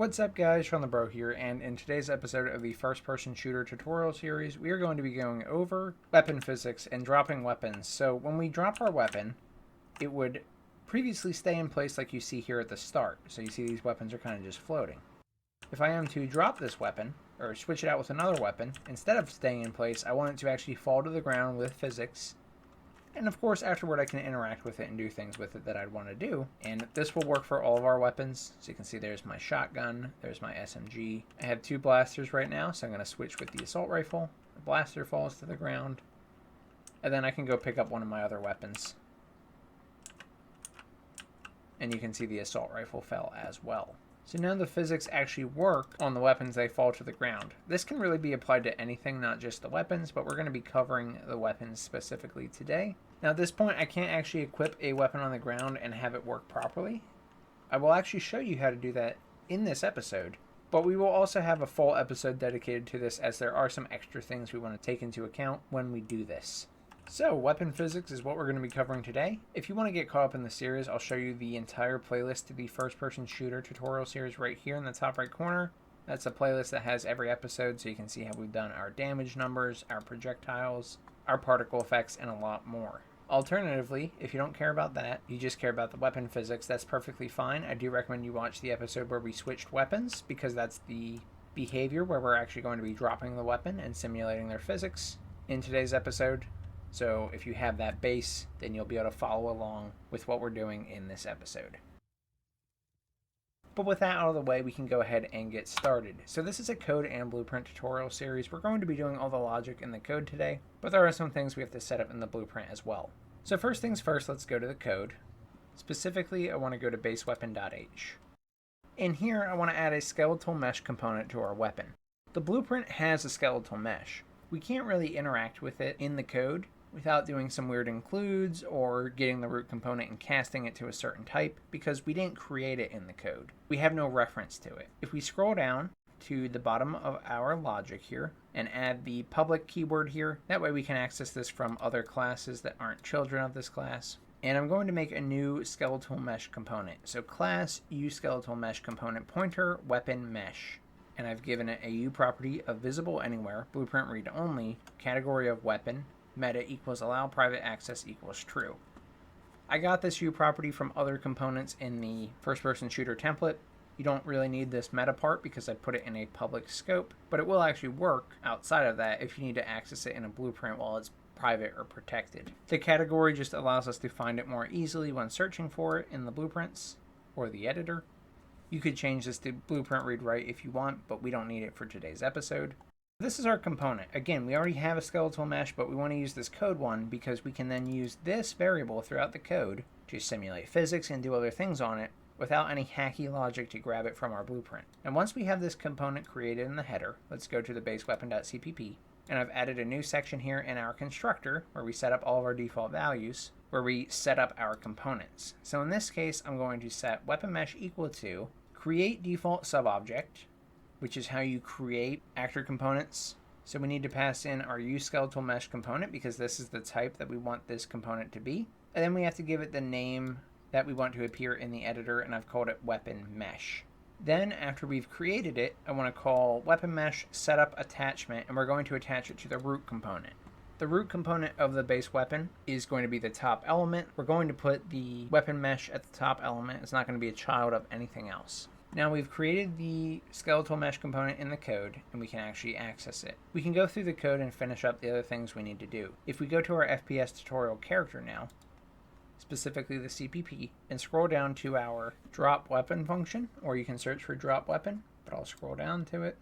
What's up guys, Shawnthebro here, and in today's episode of the first-person shooter tutorial series, we are going to be going over weapon physics and dropping weapons. So when we drop our weapon, it would previously stay in place like you see here at the start. So you see these weapons are kind of just floating. If I am to drop this weapon, or switch it out with another weapon, instead of staying in place, I want it to actually fall to the ground with physics. And of course, afterward I can interact with it and do things with it that I'd want to do. And this will work for all of our weapons. So you can see there's my shotgun, there's my SMG. I have two blasters right now, so I'm going to switch with the assault rifle. The blaster falls to the ground. And then I can go pick up one of my other weapons. And you can see the assault rifle fell as well. So now the physics actually work on the weapons they fall to the ground. This can really be applied to anything, not just the weapons, but we're going to be covering the weapons specifically today. Now at this point I can't actually equip a weapon on the ground and have it work properly. I will actually show you how to do that in this episode, but we will also have a full episode dedicated to this as there are some extra things we want to take into account when we do this. So, weapon physics is what we're going to be covering today. If you want to get caught up in the series, I'll show you the entire playlist to the first-person shooter tutorial series right here in the top right corner. That's a playlist that has every episode, so you can see how we've done our damage numbers, our projectiles, our particle effects, and a lot more. Alternatively, if you don't care about that, you just care about the weapon physics, that's perfectly fine. I do recommend you watch the episode where we switched weapons, because that's the behavior where we're actually going to be dropping the weapon and simulating their physics in today's episode. So if you have that base, then you'll be able to follow along with what we're doing in this episode. But with that out of the way, we can go ahead and get started. So this is a code and blueprint tutorial series. We're going to be doing all the logic in the code today, but there are some things we have to set up in the blueprint as well. So first things first, let's go to the code. Specifically, I want to go to baseweapon.h. In here, I want to add a skeletal mesh component to our weapon. The blueprint has a skeletal mesh. We can't really interact with it in the code without doing some weird includes or getting the root component and casting it to a certain type, because we didn't create it in the code. We have no reference to it. If we scroll down to the bottom of our logic here and add the public keyword here, that way we can access this from other classes that aren't children of this class. And I'm going to make a new skeletal mesh component. So class uSkeletal mesh component pointer weapon mesh. And I've given it a U property of visible anywhere, blueprint read only, category of weapon, meta equals allow private access equals true. I got this U property from other components in the first-person shooter template. You don't really need this meta part because I put it in a public scope, but it will actually work outside of that if you need to access it in a blueprint while it's private or protected. The category just allows us to find it more easily when searching for it in the blueprints or the editor. You could change this to blueprint read write if you want, but we don't need it for today's episode. This is our component. Again, we already have a skeletal mesh, but we want to use this code one because we can then use this variable throughout the code to simulate physics and do other things on it without any hacky logic to grab it from our blueprint. And once we have this component created in the header, let's go to the baseweapon.cpp, and I've added a new section here in our constructor where we set up all of our default values, where we set up our components. So in this case, I'm going to set weapon mesh equal to create default subobject, which is how you create actor components. So we need to pass in our uSkeletal mesh component because this is the type that we want this component to be. And then we have to give it the name that we want to appear in the editor, and I've called it weapon mesh. Then after we've created it, I want to call weapon mesh setup attachment, and we're going to attach it to the root component. The root component of the base weapon is going to be the top element. We're going to put the weapon mesh at the top element. It's not going to be a child of anything else. Now we've created the skeletal mesh component in the code, and we can actually access it. We can go through the code and finish up the other things we need to do. If we go to our FPS tutorial character now, specifically the CPP, and scroll down to our drop weapon function, or you can search for drop weapon, but I'll scroll down to it.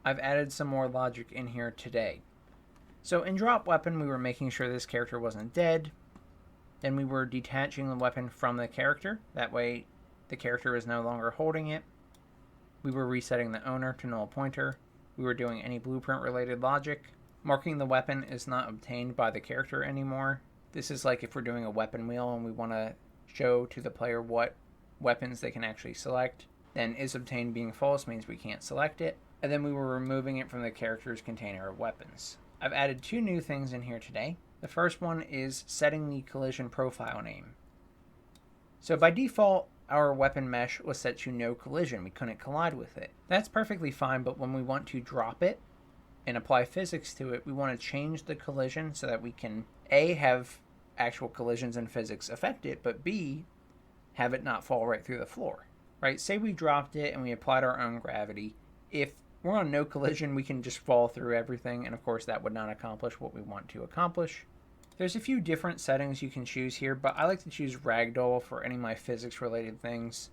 I've added some more logic in here today. So in drop weapon, we were making sure this character wasn't dead. Then we were detaching the weapon from the character. That way the character is no longer holding it. We were resetting the owner to null pointer. We were doing any blueprint related logic. Marking the weapon is not obtained by the character anymore. This is like if we're doing a weapon wheel and we want to show to the player what weapons they can actually select. Then is obtained being false means we can't select it. And then we were removing it from the character's container of weapons. I've added two new things in here today. The first one is setting the collision profile name. So by default, our weapon mesh was set to no collision. We couldn't collide with it. That's perfectly fine, but when we want to drop it and apply physics to it, we want to change the collision so that we can A, have actual collisions and physics affect it, but B, have it not fall right through the floor. Right? Say we dropped it and we applied our own gravity. If we're on no collision, we can just fall through everything, and of course that would not accomplish what we want to accomplish. There's a few different settings you can choose here, but I like to choose Ragdoll for any of my physics related things.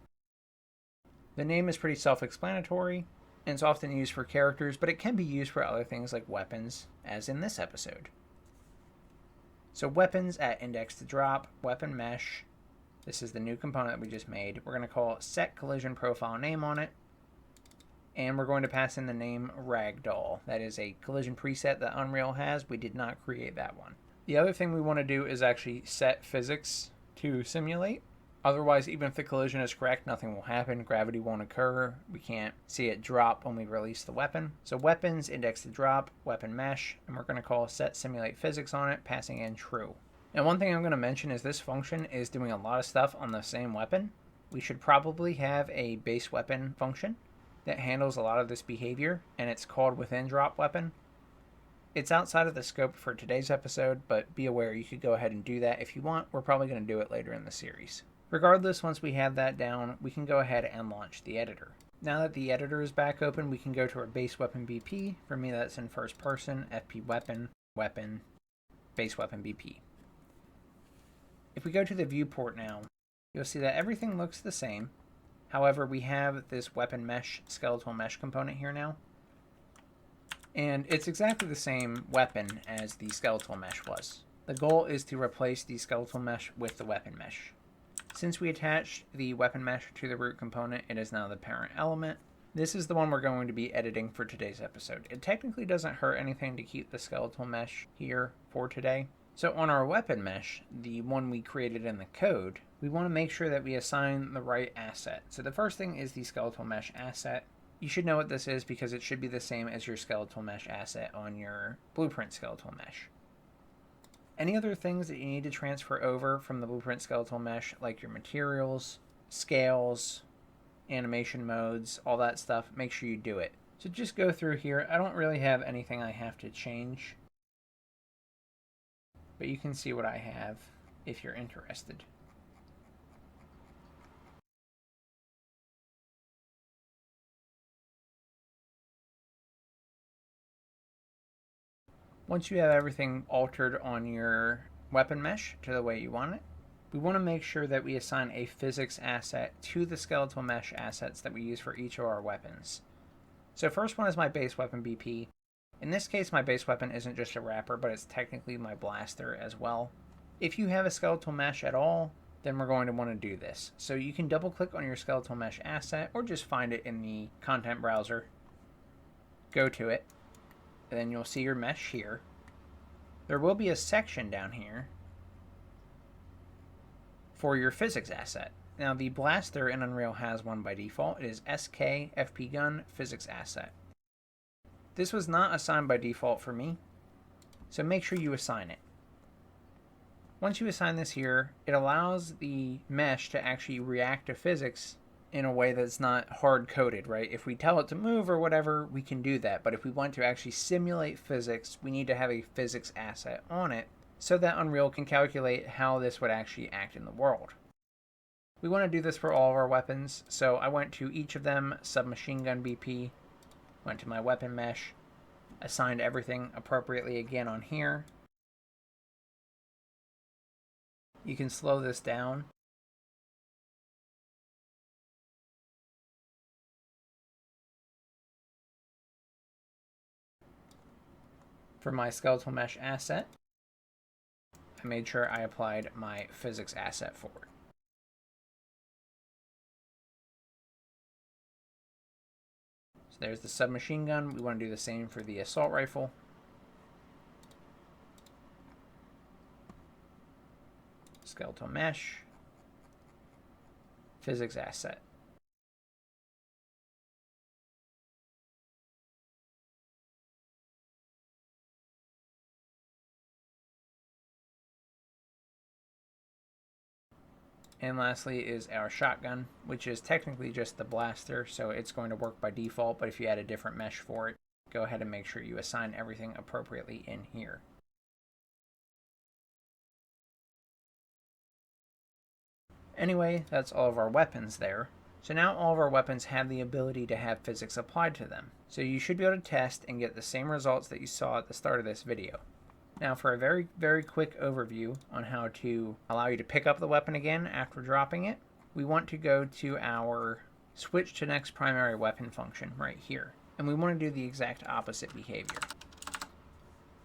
The name is pretty self-explanatory, and it's often used for characters, but it can be used for other things like weapons, as in this episode. So weapons at index to drop, weapon mesh. This is the new component that we just made. We're going to call set collision profile name on it. And we're going to pass in the name Ragdoll. That is a collision preset that Unreal has. We did not create that one. The other thing we want to do is actually set physics to simulate. Otherwise, even if the collision is correct, nothing will happen. Gravity won't occur. We can't see it drop when we release the weapon. So weapons, index to drop, weapon mesh, and we're going to call set simulate physics on it, passing in true. Now, one thing I'm going to mention is this function is doing a lot of stuff on the same weapon. We should probably have a base weapon function that handles a lot of this behavior, and it's called within drop weapon. It's outside of the scope for today's episode, but be aware you could go ahead and do that if you want. We're probably going to do it later in the series. Regardless, once we have that down, we can go ahead and launch the editor. Now that the editor is back open, we can go to our base weapon BP. For me, that's in first person, FP weapon, weapon, base weapon BP. If we go to the viewport now, you'll see that everything looks the same. However, we have this weapon mesh, skeletal mesh component here now. And it's exactly the same weapon as the skeletal mesh was. The goal is to replace the skeletal mesh with the weapon mesh. Since we attached the weapon mesh to the root component, it is now the parent element. This is the one we're going to be editing for today's episode. It technically doesn't hurt anything to keep the skeletal mesh here for today. So on our weapon mesh, the one we created in the code, we want to make sure that we assign the right asset. So the first thing is the skeletal mesh asset. You should know what this is because it should be the same as your skeletal mesh asset on your blueprint skeletal mesh. Any other things that you need to transfer over from the blueprint skeletal mesh, like your materials, scales, animation modes, all that stuff, make sure you do it. So just go through here. I don't really have anything I have to change, but you can see what I have if you're interested. Once you have everything altered on your weapon mesh to the way you want it, we want to make sure that we assign a physics asset to the skeletal mesh assets that we use for each of our weapons. So first one is my base weapon BP. In this case, my base weapon isn't just a wrapper, but it's technically my blaster as well. If you have a skeletal mesh at all, then we're going to want to do this. So you can double click on your skeletal mesh asset or just find it in the content browser. Go to it. And then you'll see your mesh here. There will be a section down here for your physics asset. Now the blaster in Unreal has one by default. It is SK FP Gun Physics Asset. This was not assigned by default for me, so make sure you assign it. Once you assign this here, it allows the mesh to actually react to physics in a way that's not hard-coded, right? If we tell it to move or whatever, we can do that. But if we want to actually simulate physics, we need to have a physics asset on it so that Unreal can calculate how this would actually act in the world. We want to do this for all of our weapons, so I went to each of them, submachine gun BP, went to my weapon mesh, assigned everything appropriately again on here. You can slow this down. For my skeletal mesh asset, I made sure I applied my physics asset for it. So there's the submachine gun. We want to do the same for the assault rifle. Skeletal mesh, physics asset. And lastly is our shotgun, which is technically just the blaster, so it's going to work by default, but if you add a different mesh for it, go ahead and make sure you assign everything appropriately in here. Anyway, that's all of our weapons there. So now all of our weapons have the ability to have physics applied to them. So you should be able to test and get the same results that you saw at the start of this video. Now for a very quick overview on how to allow you to pick up the weapon again after dropping it, we want to go to our switch to next primary weapon function right here. And we want to do the exact opposite behavior.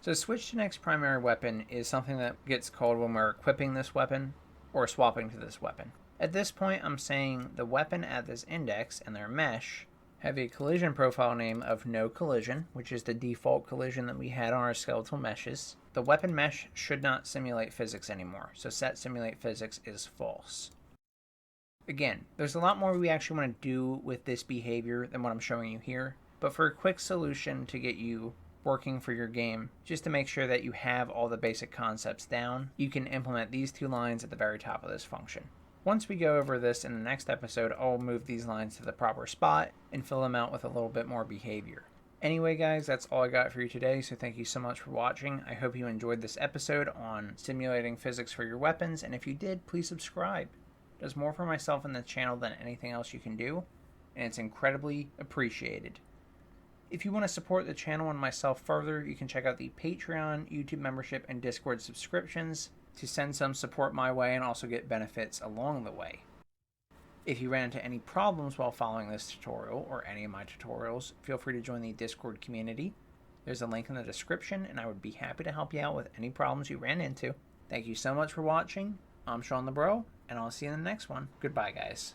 So switch to next primary weapon is something that gets called when we're equipping this weapon or swapping to this weapon. At this point, I'm saying the weapon at this index and their mesh have a collision profile name of no collision, which is the default collision that we had on our skeletal meshes. The weapon mesh should not simulate physics anymore, so set simulate physics is false. Again, there's a lot more we actually want to do with this behavior than what I'm showing you here, but for a quick solution to get you working for your game, just to make sure that you have all the basic concepts down, you can implement these two lines at the very top of this function. Once we go over this in the next episode, I'll move these lines to the proper spot and fill them out with a little bit more behavior. Anyway guys, that's all I got for you today, so thank you so much for watching. I hope you enjoyed this episode on simulating physics for your weapons, and if you did, please subscribe. It does more for myself and the channel than anything else you can do, and it's incredibly appreciated. If you want to support the channel and myself further, you can check out the Patreon, YouTube membership, and Discord subscriptions to send some support my way and also get benefits along the way. If you ran into any problems while following this tutorial or any of my tutorials, feel free to join the Discord community. There's a link in the description, and I would be happy to help you out with any problems you ran into. Thank you so much for watching. I'm Shawnthebro, and I'll see you in the next one. Goodbye, guys.